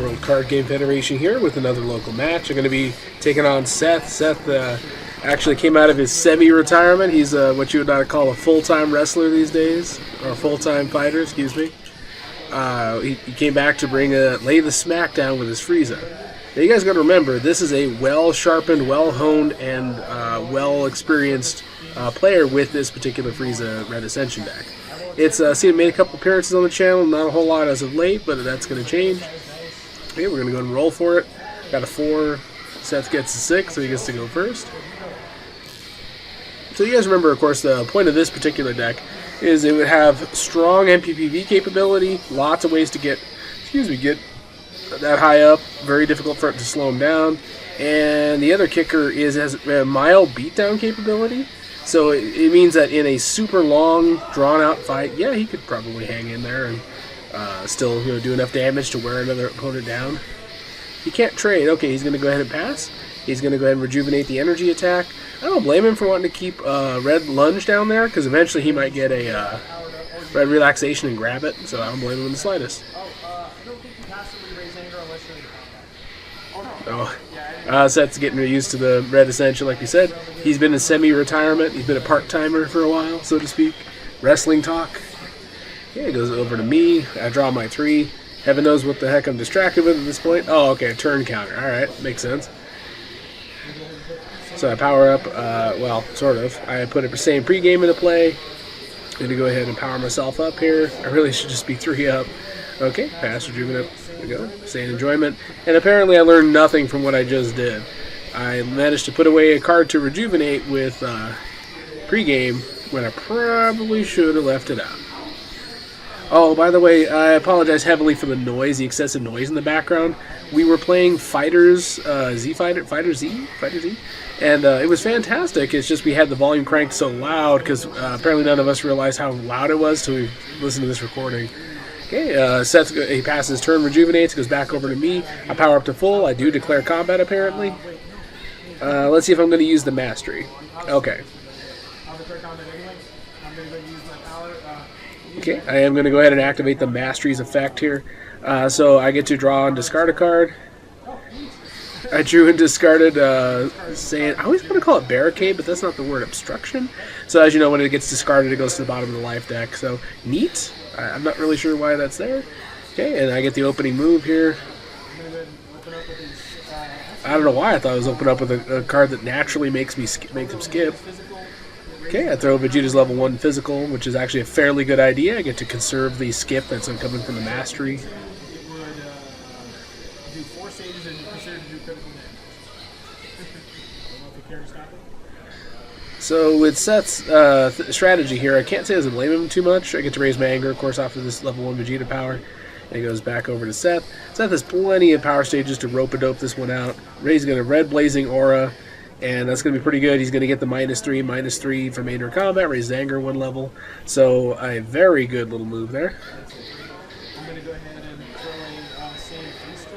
World Card Game Federation here with another local match. I'm going to be taking on Seth. Seth actually came out of his semi-retirement. He's what you would call a full-time wrestler these days, or a full-time fighter, excuse me. He came back to lay the smackdown with his Frieza. Now you guys got to remember, this is a well-sharpened, well-honed, and well-experienced player with this particular Frieza Red Ascension deck. It's seen it made a couple appearances on the channel, not a whole lot as of late, but that's going to change. Okay, we're going to go and roll for it. Got a 4. Seth gets a 6, so he gets to go first. So you guys remember, of course, the point of this particular deck is it would have strong MPPV capability, lots of ways to get that high up, very difficult for it to slow him down. And the other kicker is it has a mild beatdown capability. So it means that in a super long, drawn-out fight, yeah, he could probably hang in there and still do enough damage to wear another opponent down. He can't trade. Okay, he's going to go ahead and pass. He's going to go ahead and rejuvenate the energy attack. I don't blame him for wanting to keep Red Lunge down there, because eventually he might get a Red Relaxation and grab it, so I don't blame him in the slightest. Seth's getting used to the Red Ascension, like we said. He's been in semi-retirement. He's been a part-timer for a while, so to speak. Wrestling talk. Okay, it goes over to me. I draw my 3. Heaven knows what the heck I'm distracted with at this point. Oh, okay, a turn counter. Alright, makes sense. So I power up, well, sort of. I put a same pregame into play. I'm going to go ahead and power myself up here. I really should just be 3 up. Okay, pass, rejuvenate. There we go. Saiyan enjoyment. And apparently I learned nothing from what I just did. I managed to put away a card to rejuvenate with pregame when I probably should have left it out. Oh, by the way, I apologize heavily for the noise, the excessive noise in the background. We were playing Fighter Z, and it was fantastic. It's just we had the volume cranked so loud because apparently none of us realized how loud it was till we listened to this recording. Okay, Seth, he passes his turn, rejuvenates, goes back over to me. I power up to full. I do declare combat, apparently. Let's see if I'm going to use the mastery. Okay. Okay, I am going to go ahead and activate the mastery's effect here. So I get to draw and discard a card. I drew and discarded Saiyan. I always want to call it barricade, but that's not the word, obstruction. So as you know, when it gets discarded, it goes to the bottom of the life deck. So neat. I'm not really sure why that's there. Okay, and I get the opening move here. I don't know why I thought I was opening up with a card that naturally makes him skip. Okay, I throw Vegeta's level 1 physical, which is actually a fairly good idea. I get to conserve the skip that's coming from the mastery. So with Seth's strategy here, I can't say I blame him too much. I get to raise my anger, of course, off of this level 1 Vegeta power. And it goes back over to Seth. Seth has plenty of power stages to rope-a-dope this one out. Ray's got a red blazing aura, and that's going to be pretty good. He's going to get the -3 from Anger Combat, raise his anger 1 level. So a very good little move there.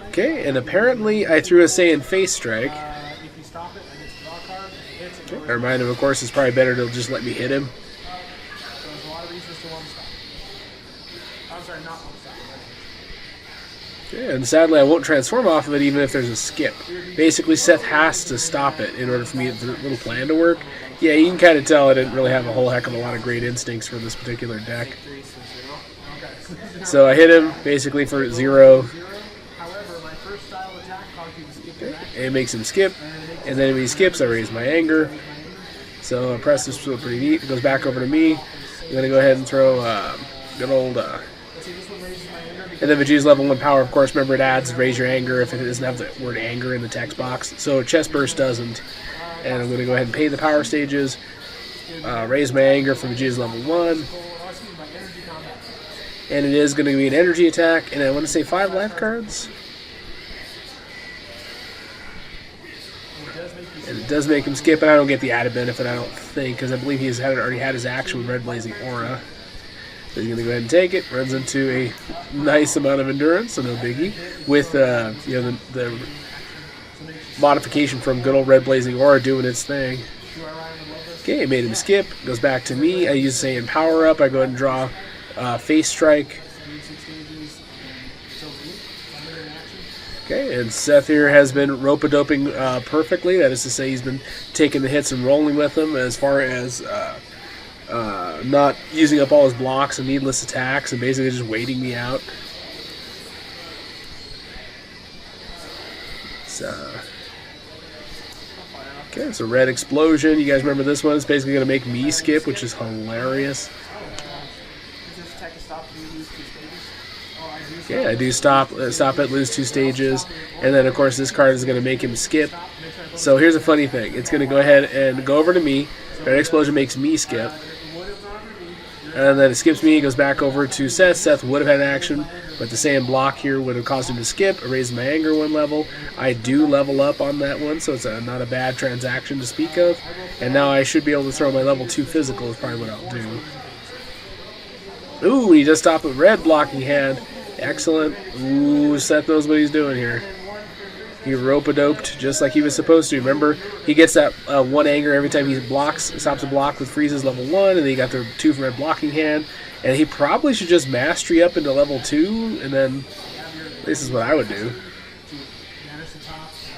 Okay, and apparently I threw a Saiyan Face Strike. I remind him, of course, it's probably better to just let me hit him. Okay, and sadly, I won't transform off of it even if there's a skip. Basically, Seth has to stop it in order for me the little plan to work. Yeah, you can kind of tell I didn't really have a whole heck of a lot of great instincts for this particular deck. So I hit him basically for 0. Okay, and it makes him skip. And then when he skips, I raise my anger. So Oppressive is still pretty neat. It goes back over to me. I'm going to go ahead and throw good old... and then Vegeta's level 1 power, of course, remember it adds raise your anger if it doesn't have the word anger in the text box. So Chest Burst doesn't. And I'm going to go ahead and pay the power stages. Raise my anger for Vegeta's level 1. And it is going to be an energy attack. And I want to say 5 life cards. And it does make him skip, and I don't get the added benefit, I don't think, because I believe he's already had his action with Red Blazing Aura. So he's going to go ahead and take it. Runs into a nice amount of endurance, so no biggie. With the modification from good old Red Blazing Aura doing its thing. Okay, it made him skip. Goes back to me. I use Saiyan Power Up. I go ahead and draw Face Strike. Okay, and Seth here has been rope-a-doping perfectly. That is to say, he's been taking the hits and rolling with them as far as not using up all his blocks and needless attacks and basically just waiting me out. Okay, it's a red explosion. You guys remember this one? It's basically going to make me skip, which is hilarious. Yeah, I do stop it, lose 2 stages, and then of course this card is going to make him skip. So here's a funny thing. It's going to go ahead and go over to me. Red explosion makes me skip. And then it skips me, it goes back over to Seth. Seth would have had action, but the same block here would have caused him to skip. I raised my anger 1 level. I do level up on that one, so it's not a bad transaction to speak of. And now I should be able to throw my level 2 physical is probably what I'll do. Ooh, he just stopped with red blocking hand. Excellent. Ooh, Seth knows what he's doing here. He rope-a-doped just like he was supposed to. Remember, he gets that 1 anger every time he stops a block with Frieza's level 1, and then he got the 2 from red blocking hand. And he probably should just mastery up into level 2, and then this is what I would do.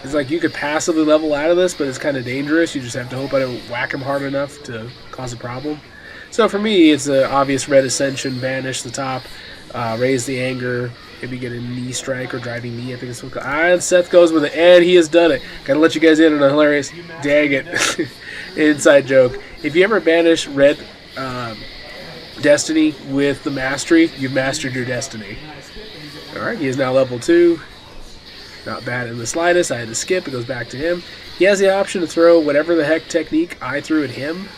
It's like you could passively level out of this, but it's kind of dangerous. You just have to hope I don't whack him hard enough to cause a problem. So for me, it's an obvious red Ascension, banish the top, raise the anger, maybe get a knee strike or driving knee. I think it's what. And Seth goes with it, and he has done it. Gotta let you guys in on a hilarious, dang it, inside joke. If you ever banish red Destiny with the mastery, you've mastered your Destiny. Alright, he is now level 2. Not bad in the slightest. I had to skip. It goes back to him. He has the option to throw whatever the heck technique I threw at him.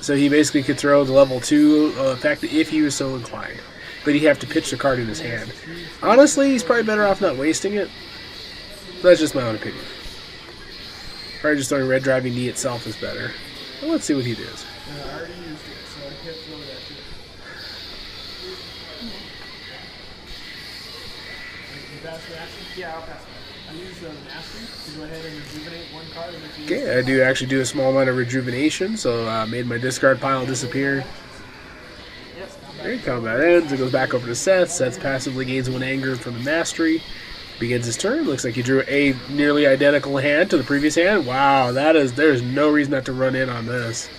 So he basically could throw the level 2 effect if he was so inclined. But he'd have to pitch the card in his hand. Honestly, he's probably better off not wasting it. That's just my own opinion. Probably just throwing red driving knee itself is better. Well, let's see what he does. I already used it, so I can't throw that too. You pass the action? Yeah, I'll pass it. I use the mastery to go ahead and rejuvenate 1 card. Okay, I do actually do a small amount of rejuvenation, so I made my discard pile disappear. Okay, combat ends. It goes back over to Seth. Seth passively gains 1 anger from the mastery. Begins his turn. Looks like he drew a nearly identical hand to the previous hand. Wow, there's no reason not to run in on this.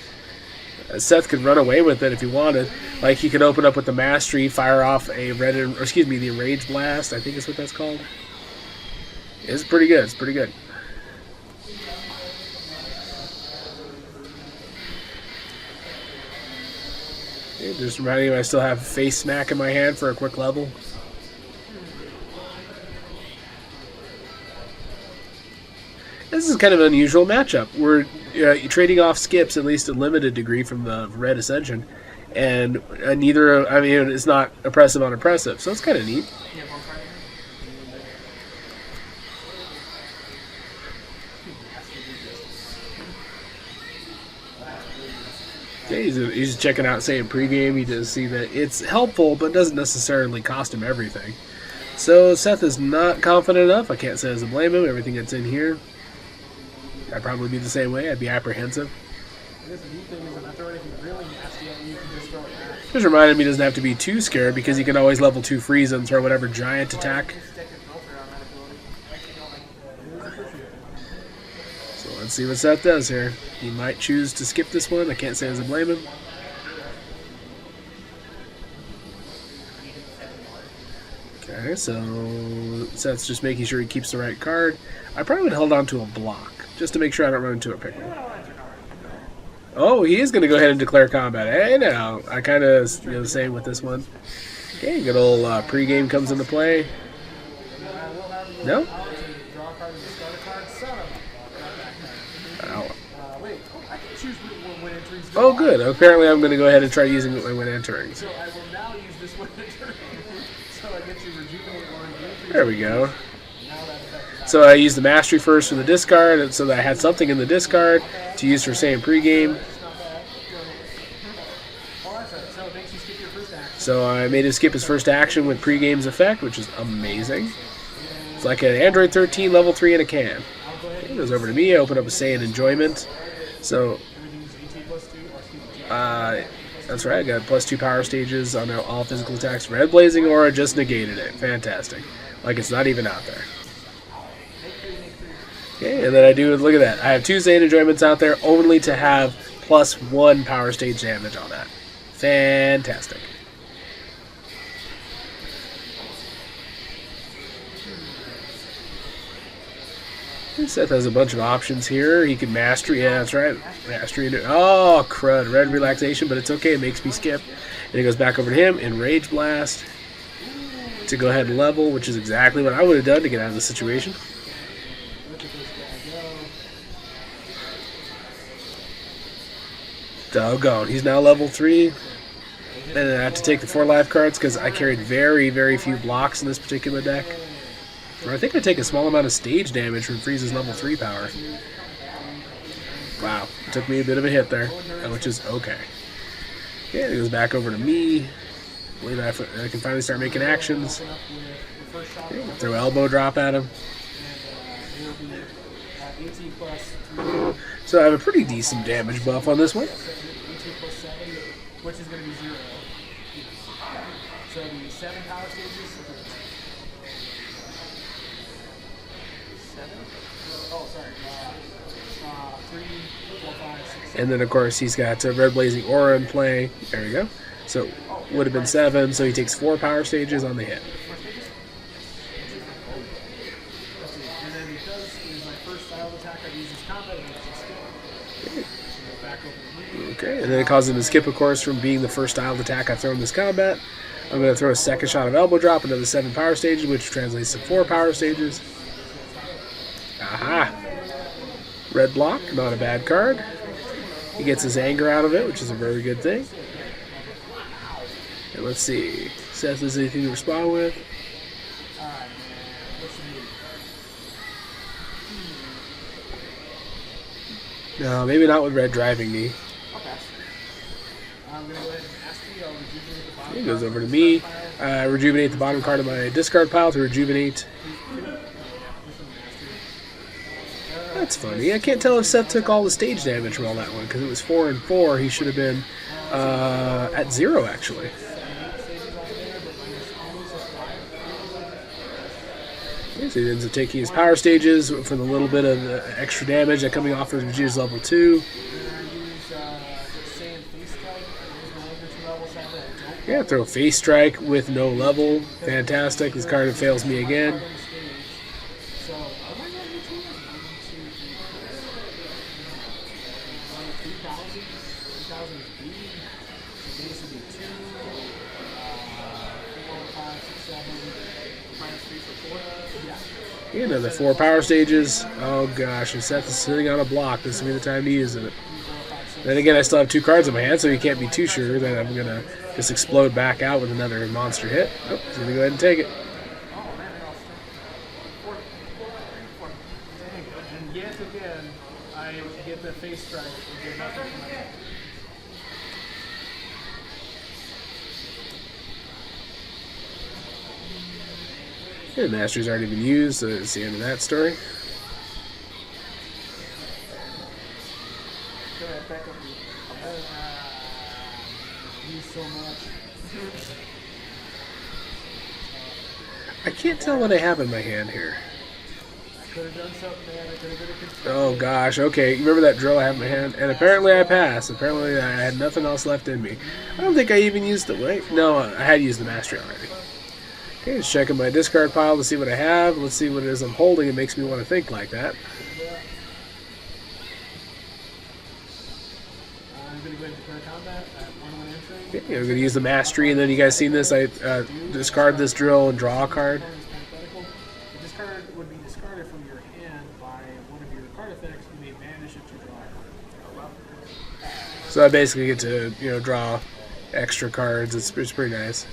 Seth could run away with it if he wanted. Like he could open up with the mastery, fire off a the Enrage Blast. I think is what that's called. It's pretty good. It's pretty good. Okay, just reminding you, I still have Face Smack in my hand for a quick level. This is kind of an unusual matchup. We're trading off skips, at least a limited degree, from the red Ascension, and neither. I mean, it's not oppressive on oppressive, so it's kind of neat. Okay, he's checking out Saiyan pregame. He does see that it's helpful, but doesn't necessarily cost him everything. So Seth is not confident enough. I can't say as a blame him. Everything that's in here. I'd probably be the same way. I'd be apprehensive. I guess the neat thing is if I throw anything really nasty at you, can just throw it back. Just reminded me he doesn't have to be too scared because he can always level 2 Frieza and throw whatever giant attack. So let's see what Seth does here. He might choose to skip this one. I can't say as I blame him. Okay, so Seth's just making sure he keeps the right card. I probably would have held on to a block, just to make sure I don't run into a Pikmin. Oh, he is going to go ahead and declare combat. Hey, now, I kind of the same with this one. Okay, good old pregame comes into play. No? Ow. Oh, good. Apparently I'm going to go ahead and try using it when entering. So I will now use this when entering. So I get to rejuvenate 1. There we go. So I used the mastery first for the discard, and so that I had something in the discard to use for Saiyan pregame. So I made him skip his first action with pregame's effect, which is amazing. It's like an Android 13 level 3 in a can. Okay, goes over to me. I open up a Saiyan enjoyment. So that's right. I got +2 power stages on all physical attacks. Red Blazing Aura just negated it. Fantastic. Like it's not even out there. Okay, and then I do, look at that. I have 2 Saiyan enjoyments out there only to have +1 power stage damage on that. Fantastic. Seth has a bunch of options here. He can mastery. Yeah, that's right. Mastery. Oh, crud. Red relaxation, but it's okay. It makes me skip. And he goes back over to him in Rage Blast to go ahead and level, which is exactly what I would have done to get out of the situation. Doggone. He's now level 3. And then I have to take the 4 life cards because I carried very, very few blocks in this particular deck. Or I think I take a small amount of stage damage from Frieza's level 3 power. Wow. It took me a bit of a hit there, which is okay. Okay, it goes back over to me. I believe I can finally start making actions. Okay, throw elbow drop at him. So I have a pretty decent damage buff on this one. Which is going to be 0. So the 7 power stages. 7? Oh, sorry. 3, 4, 5, 6. And then, of course, he's got Red Blazing Aura in play. There we go. So would have been 7, so he takes 4 power stages on the hit. And then because it is my first style of attack, I use this combat and it's skip. Back over to me. Okay, and then it causes him to skip, of course, from being the first style of attack I've thrown in this combat. I'm going to throw a second shot of elbow drop into the 7 power stages, which translates to 4 power stages. Aha! Red block, not a bad card. He gets his anger out of it, which is a very good thing. And let's see. Seth, has anything to respond with? No, maybe not with red driving me. I'm going to go ahead and ask you. I'll rejuvenate the bottom. He goes over to me. Rejuvenate the bottom card of my discard pile to rejuvenate. That's funny. I can't tell if Seth took all the stage damage from all that one because it was 4 and 4. He should have been at 0 actually. Okay, so he ends up taking his power stages for the little bit of extra damage that coming off of Vegeta's level 2. Yeah, throw Face Strike with no level. Fantastic. This card fails me again. Another 4 power stages. Oh gosh, if Seth is sitting on a block, this will be the time to use it. Then again, I still have 2 cards in my hand, so you can't be too sure that I'm going to just explode back out with another monster hit. Oh, he's going to go ahead and take it. And yet again, I get the face strike. Yeah, Mastery's already been used, so that's the end of that story. I can't tell what I have in my hand here. Oh gosh, okay. You remember that drill I have in my hand? And apparently I passed. Apparently I had nothing else left in me. I don't think I even used the wait. No, I had used the Mastery already. Okay, just checking my discard pile to see what I have. Let's see what it is I'm holding. It makes me want to think like that. Okay, I'm going to use the Mastery, and then you guys seen this? I discard this drill and draw a card. This card would be discarded from your hand by one of your card effects. You may banish it to draw a card. So I basically get to, draw extra cards. It's pretty nice.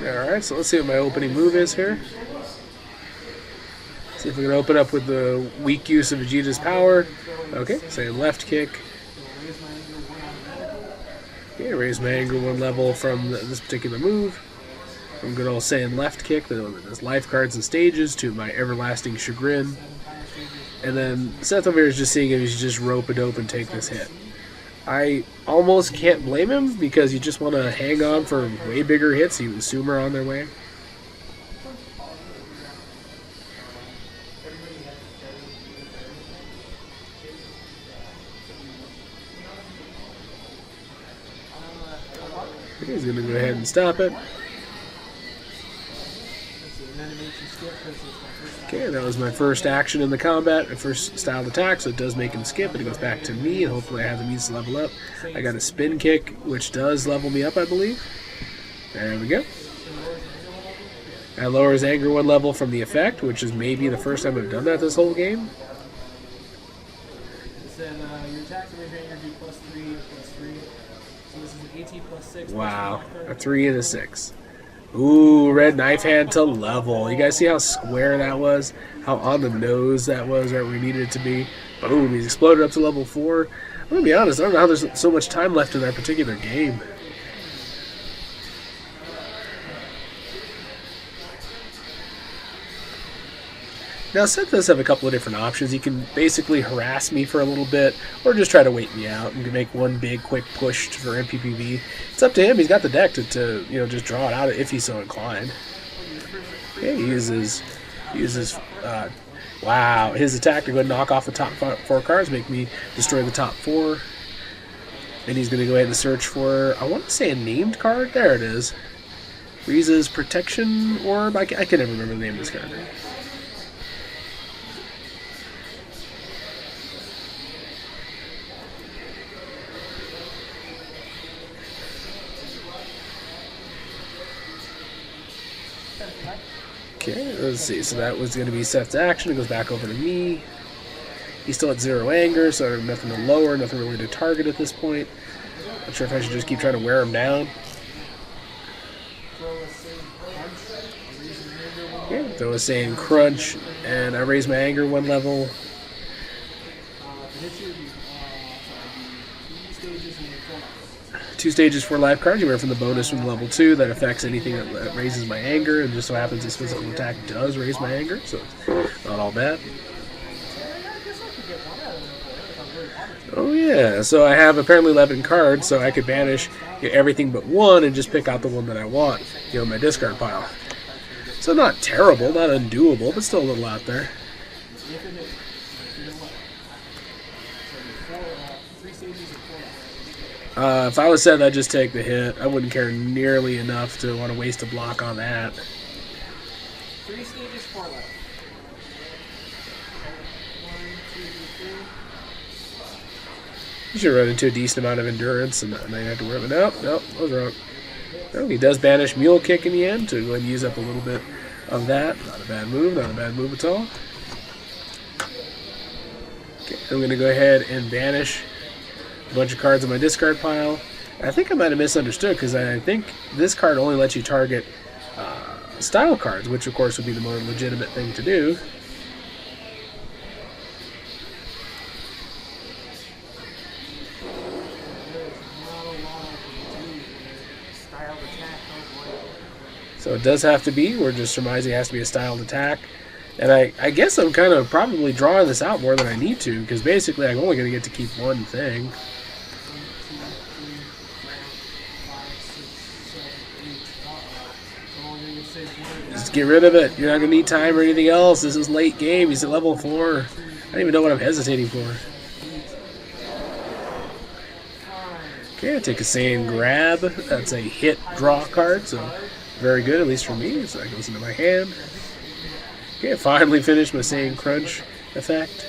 Alright, so let's see what my opening move is here. See if we can open up with the weak use of Vegeta's power. Okay, say left kick. Okay, raise my anger 1 level from this particular move. From good old Saiyan left kick, that does life cards and stages, to my everlasting chagrin. And then Seth over here is just seeing if he should just rope-a-dope and take this hit. I almost can't blame him because you just want to hang on for way bigger hits. You assume are on their way. He's going to go ahead and stop it. Okay, that was my first action in the combat, my first styled attack, so it does make him skip, and it goes back to me, and hopefully I have the means to level up. I got a spin kick, which does level me up, I believe. There we go. I lower his anger 1 level from the effect, which is maybe the first time I've done that this whole game. Then your attacks will make anger do +3 or +3. So this is an AT +6. Wow, a 3 and a 6. Ooh, red knife hand to level. You guys see how square that was? How on the nose that was, right where we needed it to be? Boom, he's exploded up to level 4. I'm going to be honest, I don't know how there's so much time left in that particular game. Now, Seth does have a couple of different options. He can basically harass me for a little bit, or just try to wait me out and make one big, quick push for MPPV. It's up to him. He's got the deck to just draw it out if he's so inclined. Okay, he uses, wow, his attack to go ahead and knock off the top 4 cards, make me destroy the top 4. And he's going to go ahead and search for, I want to say a named card. There it is. Frieza's Protection Orb. I can never remember the name of this card. Okay, let's see. So that was going to be Seth's action. It goes back over to me. He's still at 0 anger, so I have nothing to lower, nothing really to target at this point. Not sure if I should just keep trying to wear him down. Okay, throw a Saiyan Crunch, and I raise my anger 1 level. 2 stages, 4 life cards. You wear from the bonus from level 2 that affects anything that raises my anger, and just so happens this physical attack does raise my anger, so it's not all bad. Oh yeah, so I have apparently 11 cards, so I could banish everything but 1 and just pick out the one that I want, in my discard pile. So not terrible, not undoable, but still a little out there. If I was Seth, I'd just take the hit. I wouldn't care nearly enough to want to waste a block on that. 3 stages, 4 left. 1, 2, 3. You should run into a decent amount of endurance and not have to worry about it. Nope, I was wrong. Oh, he does banish Mule Kick in the end to go ahead and use up a little bit of that. Not a bad move, not a bad move at all. Okay, I'm going to go ahead and banish a bunch of cards in my discard pile. I think I might have misunderstood because I think this card only lets you target style cards, which of course would be the more legitimate thing to do. So it does have to be. We're just surmising it has to be a styled attack. And I guess I'm kind of probably drawing this out more than I need to, because basically I'm only going to get to keep one thing. Just get rid of it. You're not going to need time or anything else. This is late game. He's at level 4. I don't even know what I'm hesitating for. Okay, I take a Saiyan Grab. That's a hit draw card, so very good, at least for me. So that goes into my hand. Okay, I finally finished my Saiyan Crunch effect.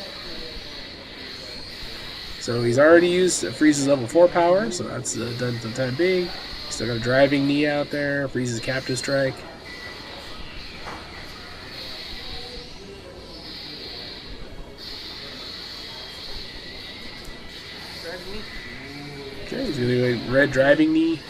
So he's already used Frieza's level 4 power, so that's done for the time being. Still got a driving knee out there, Frieza's Captive Strike. Okay, he's going to go red driving knee.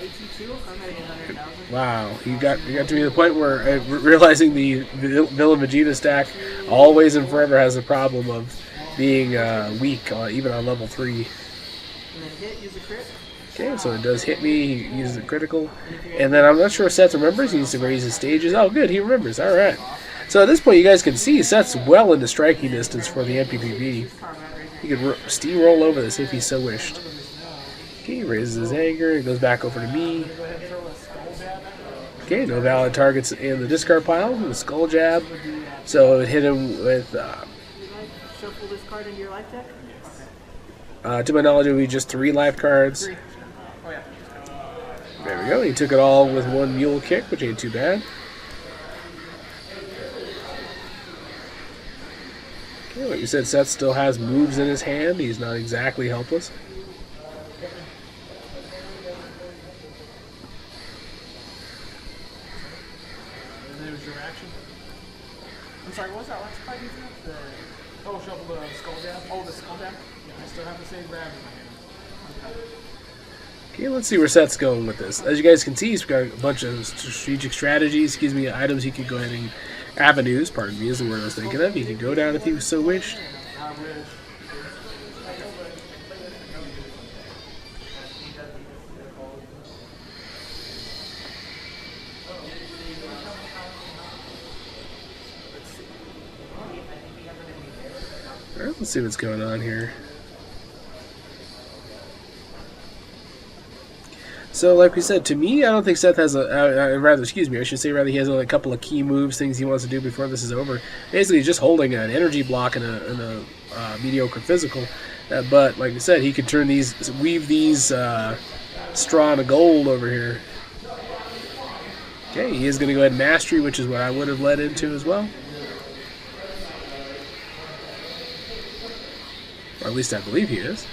82, I'm at 800,000. Wow, you got to me to the point where realizing the Villain Vegeta stack always and forever has a problem of being weak, even on level 3. And then hit, use a crit. Okay, so it does hit me, he uses a critical. And then I'm not sure if Seth remembers, he needs to raise his stages. Oh good, he remembers, alright. So at this point you guys can see Seth's well into striking distance for the MPPV. He could steamroll over this if he so wished. Okay, he raises his anger, he goes back over to me. Okay, no valid targets in the discard pile, the Skull Jab. So it hit him with... Shuffle this card into your life deck? to my knowledge, it would be just 3 life cards. 3. Oh, yeah. There we go. He took it all with one mule kick, which ain't too bad. Okay, like you said, Seth still has moves in his hand. He's not exactly helpless. And there's your action. I'm sorry, what was that last fight you did? The shuffle the skull jab? Oh, the skull jab? Yeah, I still have the same grab in my hand. Okay. Okay, let's see where Seth's going with this. As you guys can see, he's got a bunch of strategic strategies, items he could go ahead and avenues, pardon me, is the word I was thinking of. He could go down if he so wished. I wish. Alright, let's see what's going on here. So, like we said, to me, I don't think Seth has I should say he has a couple of key moves, things he wants to do before this is over. Basically, he's just holding an energy block and a mediocre physical. But, like I said, he could weave these straw into gold over here. Okay, he is going to go ahead and mastery, which is what I would have led into as well. Or at least I believe he is.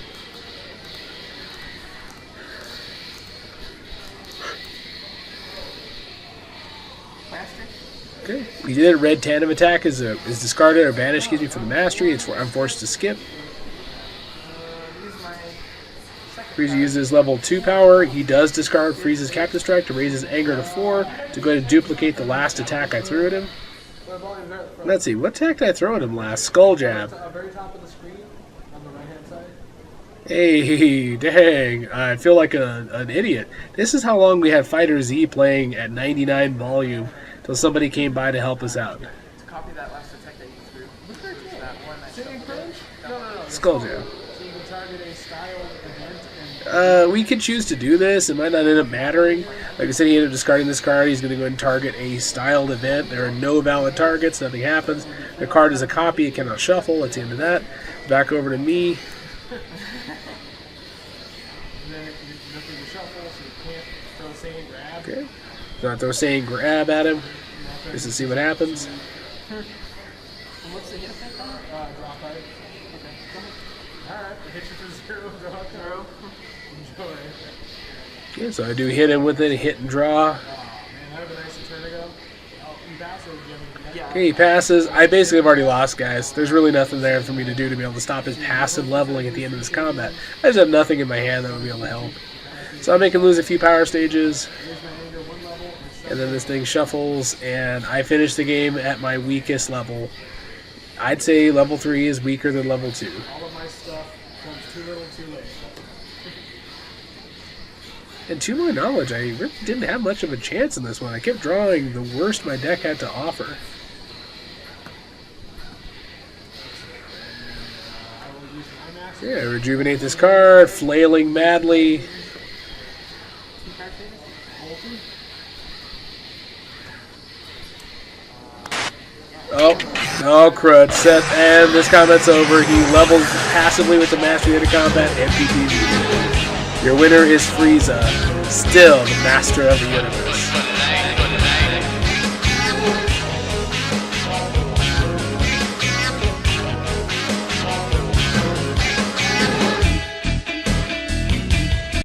Okay. He did a red tandem attack is discarded or banished, for the mastery. I'm forced to skip. Frieza uses level 2 power. He does discard Frieza's Captain Strike to raise his anger to 4 to go ahead and duplicate the last attack I threw at him. Let's see, what attack did I throw at him last? Skull Jab. Very top of the screen on the right hand side. Hey, dang. I feel like an idiot. This is how long we had Fighter Z playing at 99 volume. Until somebody came by to help us out. To copy that last attack that you threw. That one that no. Skull Jab. So you can target a style event and We could choose to do this. It might not end up mattering. Like I said, he ended up discarding this card. He's going to go ahead and target a styled event. There are no valid targets. Nothing happens. The card is a copy. It cannot shuffle. That's the end of that. Back over to me. and then nothing to shuffle, so you can't throw Saiyan grab. Okay. So I throw Saiyan grab at him. Just to see what happens. What's the hit effect on it? Draw card. Okay. Alright, hit you for 0, draw a card. Enjoy. Okay, so I do hit him with it, hit and draw. Oh man, that would be nice a turn ago. Oh, you pass or do you have any? Okay, he passes. I basically have already lost, guys. There's really nothing there for me to do to be able to stop his passive leveling at the end of this combat. I just have nothing in my hand that would be able to help. So I make him lose a few power stages. And then this thing shuffles, and I finish the game at my weakest level. I'd say level 3 is weaker than level 2. All of my stuff comes too little, too late. And to my knowledge, I really didn't have much of a chance in this one. I kept drawing the worst my deck had to offer. Yeah, rejuvenate this card, flailing madly. Oh, crud. Seth, and this combat's over. He levels passively with the Mastery of the Combat and PPV. Your winner is Frieza, still the master of the universe.